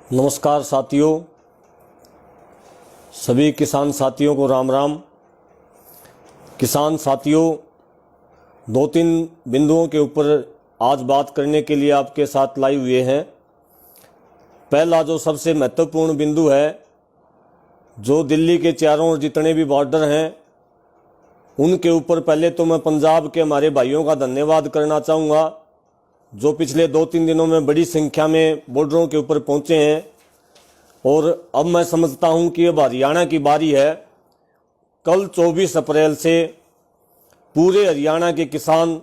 नमस्कार साथियों, सभी किसान साथियों को राम राम। किसान साथियों, दो तीन बिंदुओं के ऊपर आज बात करने के लिए आपके साथ लाइव हुए हैं। पहला जो सबसे महत्वपूर्ण बिंदु है, जो दिल्ली के चारों ओर जितने भी बॉर्डर हैं उनके ऊपर पहले तो मैं पंजाब के हमारे भाइयों का धन्यवाद करना चाहूँगा, जो पिछले 2-3 दिनों में बड़ी संख्या में बॉर्डरों के ऊपर पहुंचे हैं। और अब मैं समझता हूं कि अब हरियाणा की बारी है। कल 24 अप्रैल से पूरे हरियाणा के किसान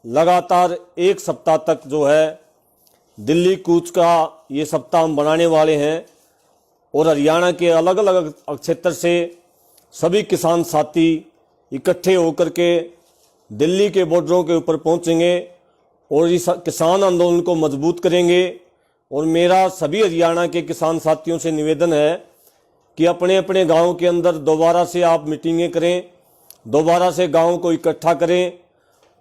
लगातार एक सप्ताह तक जो है दिल्ली कूच का ये सप्ताह हम बनाने वाले हैं। और हरियाणा के अलग अलग क्षेत्र से सभी किसान साथी इकट्ठे होकर के दिल्ली के बॉर्डरों के ऊपर पहुंचेंगे और इस किसान आंदोलन को मजबूत करेंगे। और मेरा सभी हरियाणा के किसान साथियों से निवेदन है कि अपने अपने गांव के अंदर दोबारा से आप मीटिंगें करें, दोबारा से गांव को इकट्ठा करें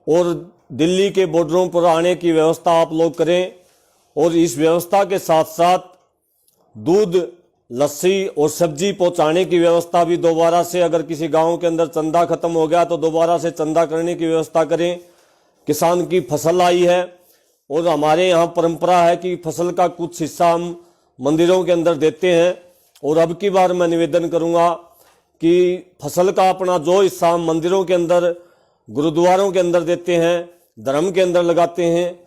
और दिल्ली के बॉर्डरों पर आने की व्यवस्था आप लोग करें। और इस व्यवस्था के साथ साथ दूध, लस्सी और सब्जी पहुंचाने की व्यवस्था भी दोबारा से, अगर किसी गांव के अंदर चंदा खत्म हो गया तो दोबारा से चंदा करने की व्यवस्था करें। किसान की फसल आई है और हमारे यहाँ परंपरा है कि फसल का कुछ हिस्सा हम मंदिरों के अंदर देते हैं। और अब की बार मैं निवेदन करूँगा कि फसल का अपना जो हिस्सा हम मंदिरों के अंदर, गुरुद्वारों के अंदर देते हैं, धर्म के अंदर लगाते हैं।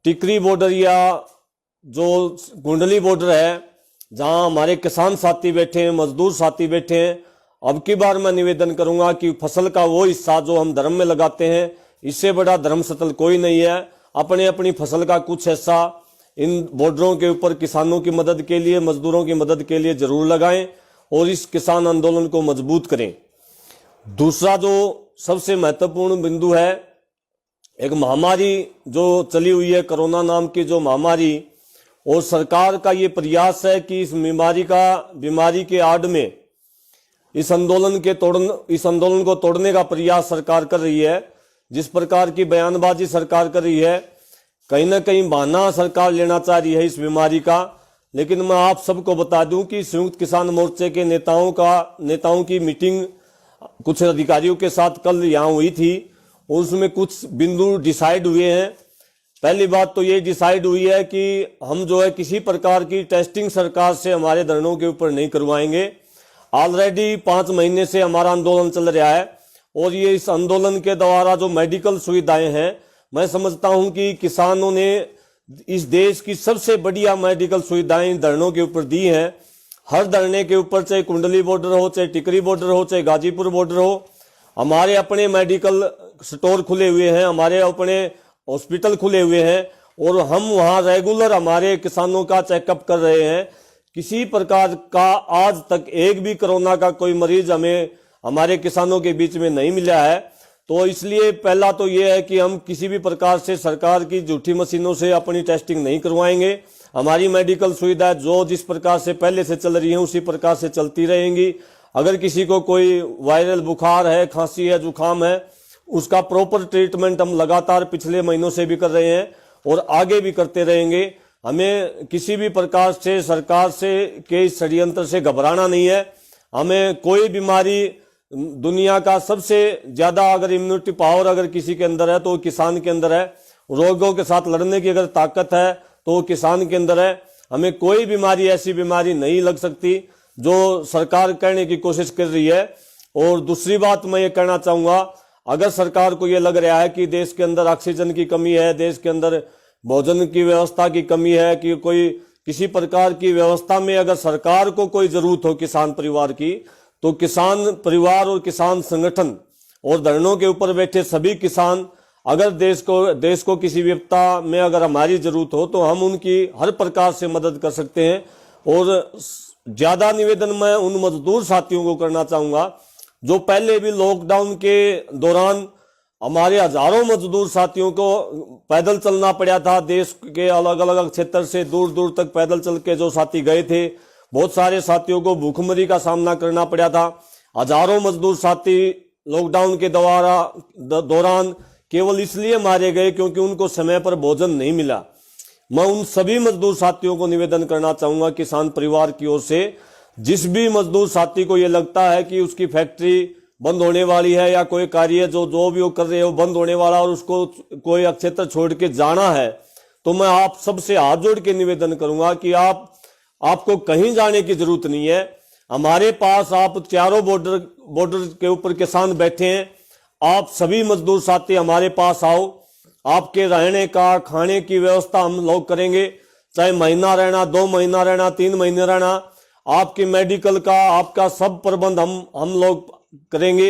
टिकरी बॉर्डर या जो कुंडली बॉर्डर है, जहाँ हमारे किसान साथी बैठे हैं, मजदूर साथी बैठे हैं, अब की बार मैं निवेदन करूँगा कि फसल का वो हिस्सा जो हम धर्म में लगाते हैं, इससे बड़ा धर्मस्थल कोई नहीं है। अपने अपनी फसल का कुछ हिस्सा इन बॉर्डरों के ऊपर किसानों की मदद के लिए, मजदूरों की मदद के लिए जरूर लगाएं और इस किसान आंदोलन को मजबूत करें। दूसरा जो सबसे महत्वपूर्ण बिंदु है, एक महामारी जो चली हुई है, कोरोना नाम की जो महामारी, और सरकार का ये प्रयास है कि इस बीमारी के आड़ में इस आंदोलन को तोड़ने का प्रयास सरकार कर रही है। जिस प्रकार की बयानबाजी सरकार कर रही है, कहीं ना कहीं बहाना सरकार लेना चाह रही है इस बीमारी का। लेकिन मैं आप सबको बता दूं कि संयुक्त किसान मोर्चे के नेताओं की मीटिंग कुछ अधिकारियों के साथ कल यहाँ हुई थी और उसमें कुछ बिंदु डिसाइड हुए हैं। पहली बात तो ये डिसाइड हुई है कि हम जो है किसी प्रकार की टेस्टिंग सरकार से हमारे धरनों के ऊपर नहीं करवाएंगे। ऑलरेडी 5 महीने से हमारा आंदोलन चल रहा है और ये इस आंदोलन के द्वारा जो मेडिकल सुविधाएं हैं, मैं समझता हूं कि किसानों ने इस देश की सबसे बढ़िया मेडिकल सुविधाएं धरनों के ऊपर दी हैं। हर धरने के ऊपर, चाहे कुंडली बॉर्डर हो, चाहे टिकरी बॉर्डर हो, चाहे गाजीपुर बॉर्डर हो, हमारे अपने मेडिकल स्टोर खुले हुए हैं, हमारे अपने हॉस्पिटल खुले हुए हैं और हम वहां रेगुलर हमारे किसानों का चेकअप कर रहे हैं। किसी प्रकार का आज तक एक भी कोरोना का कोई मरीज हमारे किसानों के बीच में नहीं मिला है। तो इसलिए पहला तो ये है कि हम किसी भी प्रकार से सरकार की झूठी मशीनों से अपनी टेस्टिंग नहीं करवाएंगे। हमारी मेडिकल सुविधा जो जिस प्रकार से पहले से चल रही है उसी प्रकार से चलती रहेंगी। अगर किसी को कोई वायरल बुखार है, खांसी है, जुकाम है, उसका प्रॉपर ट्रीटमेंट हम लगातार पिछले महीनों से भी कर रहे हैं और आगे भी करते रहेंगे। हमें किसी भी प्रकार से सरकार के षड्यंत्र से घबराना नहीं है। हमें कोई बीमारी, दुनिया का सबसे ज्यादा अगर इम्यूनिटी पावर अगर किसी के अंदर है तो किसान के अंदर है। रोगों के साथ लड़ने की अगर ताकत है तो किसान के अंदर है। हमें कोई बीमारी, ऐसी बीमारी नहीं लग सकती जो सरकार करने की कोशिश कर रही है। और दूसरी बात मैं ये कहना चाहूंगा, अगर सरकार को ये लग रहा है कि देश के अंदर ऑक्सीजन की कमी है, देश के अंदर भोजन की व्यवस्था की कमी है, कि कोई किसी प्रकार की व्यवस्था में अगर सरकार को कोई जरूरत हो किसान परिवार की, तो किसान परिवार और किसान संगठन और धरनों के ऊपर बैठे सभी किसान, अगर देश को किसी विपदा में अगर हमारी जरूरत हो तो हम उनकी हर प्रकार से मदद कर सकते हैं। और ज्यादा निवेदन मैं उन मजदूर साथियों को करना चाहूंगा जो पहले भी लॉकडाउन के दौरान हमारे हजारों मजदूर साथियों को पैदल चलना पड़ा था। देश के अलग अलग क्षेत्र से दूर दूर तक पैदल चल के जो साथी गए थे, बहुत सारे साथियों को भूखमरी का सामना करना पड़ा था। हजारों मजदूर साथी लॉकडाउन के दौरान केवल इसलिए मारे गए क्योंकि उनको समय पर भोजन नहीं मिला। मैं उन सभी मजदूर साथियों को निवेदन करना चाहूंगा किसान परिवार की ओर से, जिस भी मजदूर साथी को यह लगता है कि उसकी फैक्ट्री बंद होने वाली है या कोई कार्य जो भी वो कर रहे हो बंद होने वाला और उसको कोई क्षेत्र छोड़ के जाना है, तो मैं आप सबसे हाथ जोड़ के निवेदन करूंगा कि आपको कहीं जाने की जरूरत नहीं है। हमारे पास आप चारों बॉर्डर के ऊपर किसान बैठे हैं। आप सभी मजदूर साथी हमारे पास आओ, आपके रहने का खाने की व्यवस्था हम लोग करेंगे, चाहे महीना रहना, 2 महीना रहना, 3 महीने रहना, आपके मेडिकल का आपका सब प्रबंध हम लोग करेंगे।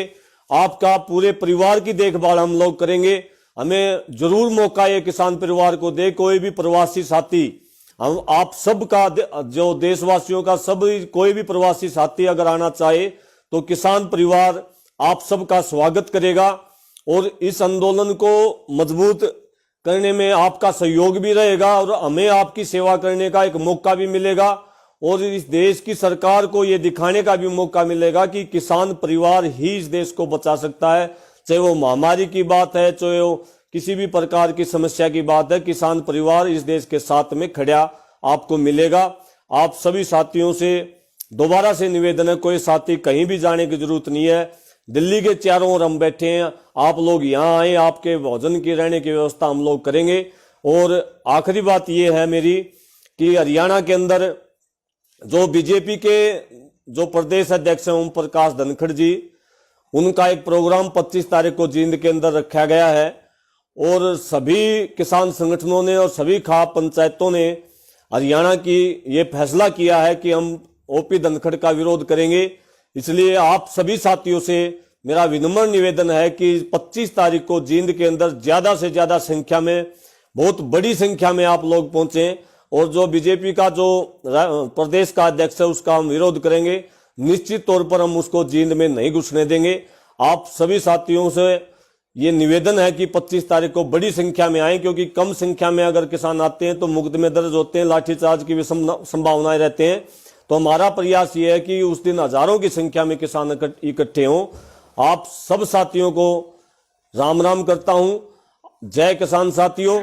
आपका पूरे परिवार की देखभाल हम लोग करेंगे। हमें जरूर मौका ये किसान परिवार को दे, कोई भी प्रवासी साथी, हम आप सब का जो देशवासियों का सब कोई भी प्रवासी साथी अगर आना चाहे तो किसान परिवार आप सबका स्वागत करेगा और इस आंदोलन को मजबूत करने में आपका सहयोग भी रहेगा और हमें आपकी सेवा करने का एक मौका भी मिलेगा और इस देश की सरकार को यह दिखाने का भी मौका मिलेगा कि किसान परिवार ही इस देश को बचा सकता है। चाहे वो महामारी की बात है, चाहे वो किसी भी प्रकार की समस्या की बात है, किसान परिवार इस देश के साथ में खड़ा आपको मिलेगा। आप सभी साथियों से दोबारा से निवेदन है, कोई साथी कहीं भी जाने की जरूरत नहीं है। दिल्ली के चारों ओर हम बैठे हैं, आप लोग यहाँ आए, आपके भोजन की रहने की व्यवस्था हम लोग करेंगे। और आखिरी बात यह है मेरी कि हरियाणा के अंदर जो बीजेपी के जो प्रदेश अध्यक्ष हैं ओम प्रकाश धनखड़ जी, उनका एक प्रोग्राम 25 तारीख को जींद के अंदर रखा गया है और सभी किसान संगठनों ने और सभी खाप पंचायतों ने हरियाणा की ये फैसला किया है कि हम ओपी धनखड़ का विरोध करेंगे। इसलिए आप सभी साथियों से मेरा विनम्र निवेदन है कि 25 तारीख को जींद के अंदर ज्यादा से ज्यादा संख्या में, बहुत बड़ी संख्या में आप लोग पहुंचे और जो बीजेपी का जो प्रदेश का अध्यक्ष है उसका हम विरोध करेंगे। निश्चित तौर पर हम उसको जींद में नहीं घुसने देंगे। आप सभी साथियों से ये निवेदन है कि 25 तारीख को बड़ी संख्या में आए, क्योंकि कम संख्या में अगर किसान आते हैं तो मुकदमे दर्ज होते हैं, लाठीचार्ज की भी संभावनाएं रहते हैं। तो हमारा प्रयास ये है कि उस दिन हजारों की संख्या में किसान इकट्ठे हों। आप सब साथियों को राम राम करता हूं। जय किसान साथियों।